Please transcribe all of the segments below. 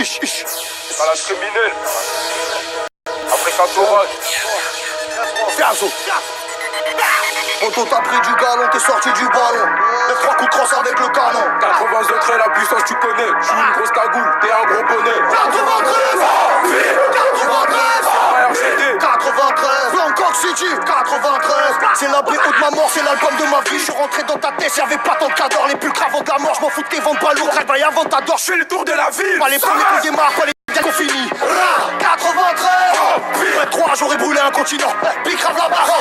Calage criminel. Africain sauvage. Fiazo. Poto t'as pris du galon, t'es sorti du ballon. Les 3 coups de crosse avec le canon. 80 autres, la puissance tu connais. J'suis une grosse cagoule, t'es un gros bonnet. 93 RGD 93 Bangkok City 93 C'est la BO de ma mort, c'est l'album de ma vie. Je suis rentré dans ta tête, y'avait pas tant de cadors. Les pulcres avant de la mort, j'm'en fous de tes ventes pas lourds. Réveille avant t'adores, J'fais le tour de la ville. pas les premiers qu'on démarre, pas les bien qu'on finit. 93 Après 3 j'aurais brûlé un continent. Big grave la barre.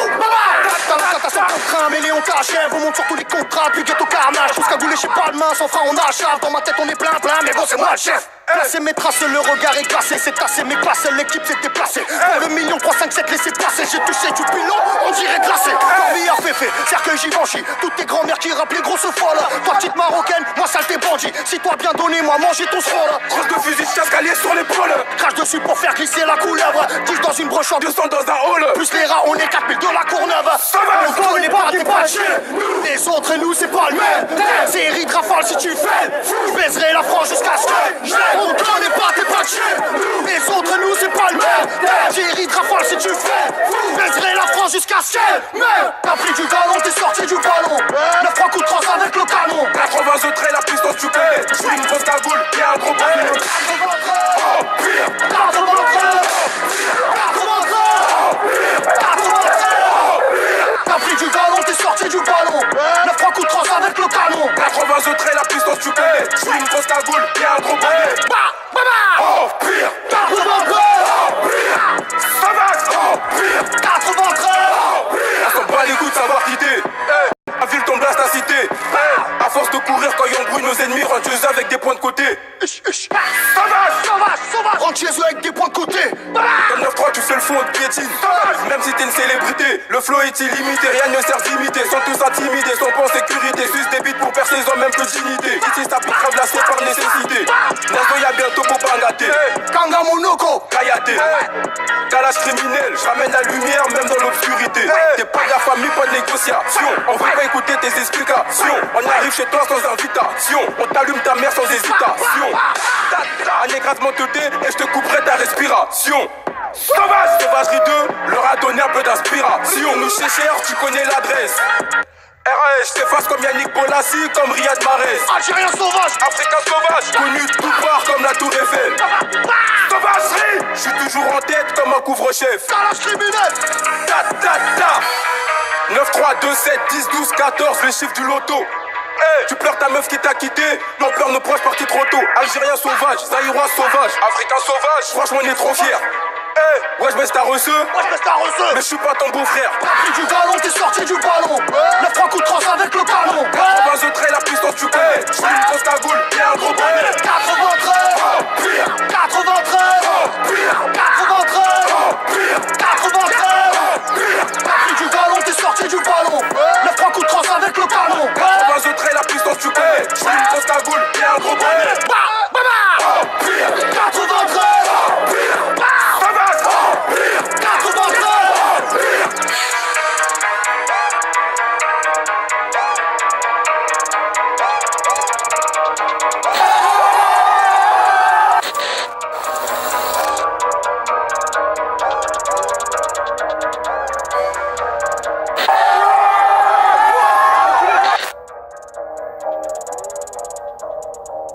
T'as sur ton train, mais Léon t'achève. On monte sur tous les contrats, puis ghetto carnage. Tout ce cagoulé, j'ai pas de main, sans frein on achave. Dans ma tête on est plein, mais bon c'est moi le chef. Placez mes traces, le regard est glacé. C'est tassé, mes classes, l'équipe s'est déplacée. Pour le million 3, 5, 7, laissez passer. J'ai touché du pilon, on dirait glacé. Corbillard féfé, cercueil Givenchy. Toutes tes grand-mères qui rappellent les grosses folles. Toi petite marocaine, moi saleté bandit. Si toi bien donné, moi manger ton sol. Crosse de fusil de chasse calier sur l'épaule. Crache dessus pour faire glisser la couleuvre. 10 dans une broche en 200 dans un hall. plus les rats, on est 4000 de la Courneuve. On connaît pas, t'es pas chier. Les autres et nous, c'est pas le même. C'est Eric Rafale si tu fais. Je baiserai la France jusqu'à ce que je l'aime. On connaît pas, t'es pas chier. Les autres et nous, c'est pas le même. C'est Eric Rafale si tu fais. Je baiserai la France jusqu'à ce que t'as pris du galon, t'es sorti du ballon. 9-3 coups de crosse avec le canon. 80 autres, la puissance tu connais. J'suis une grosse cagoule, t'es un gros bonnet. 93 T'as pris du galon, t'es sorti du ballon. 9-3 coups de crosse avec le canon. 80 autres, la puissance tu connais. J'suis une grosse cagoule, t'es un gros bonnet. Oh pire, 93 sauvage. Oh pire, 93 on s'en bat les coups de savoir quitter. La ville tombe là, ta cité. À force de courir quand y'en brûle nos ennemis, rendent chez eux avec des points de côté. Sauvage Rentre chez eux avec des points de côté. Comme 9-3 tu fais le fond, on te piétine. Même si t'es une célébrité, le flow est illimité. Rien ne sert d'imiter, sont tous intimidés. Sont pas en sécurité, suce des bites pour percer, ils ont même plus de dignité. Ici ça pique grave la sauce par nécessité. Nazo y'a bientôt pour Bangaté. Kanga Monoko Kayaté. Calage criminel, j'ramène la lumière même dans l'obscurité. T'es pas de la famille, pas de négociation. On veut pas écouter tes explications. On arrive chez toi sans invitation. On t'allume ta mère sans hésitation. Un écrasement te dé et je te couperai ta respiration. Sauvage, sauvagerie 2, leur a donné un peu d'inspiration. Nous chez Cher, tu connais l'adresse. RAS, je t'efface comme Yannick Bolassi, comme Riyad Mahrez. Algérien sauvage Africain sauvage, connu de tout part comme la Tour Eiffel. Sauvagerie, je suis toujours en tête comme un couvre-chef. Calage criminel. Ta ta ta 9, 3, 2, 7, 10, 12, 14, le chiffre du loto. Tu pleures ta meuf qui t'a quitté, on pleure nos proches partis trop tôt. Algérien sauvage, Zaïrois sauvage, Africain sauvage, franchement on est trop fiers. Ouais, je baisse ta reçu, mais je suis pas ton beau-frère. T'as pris du galon, t'es sorti du ballon.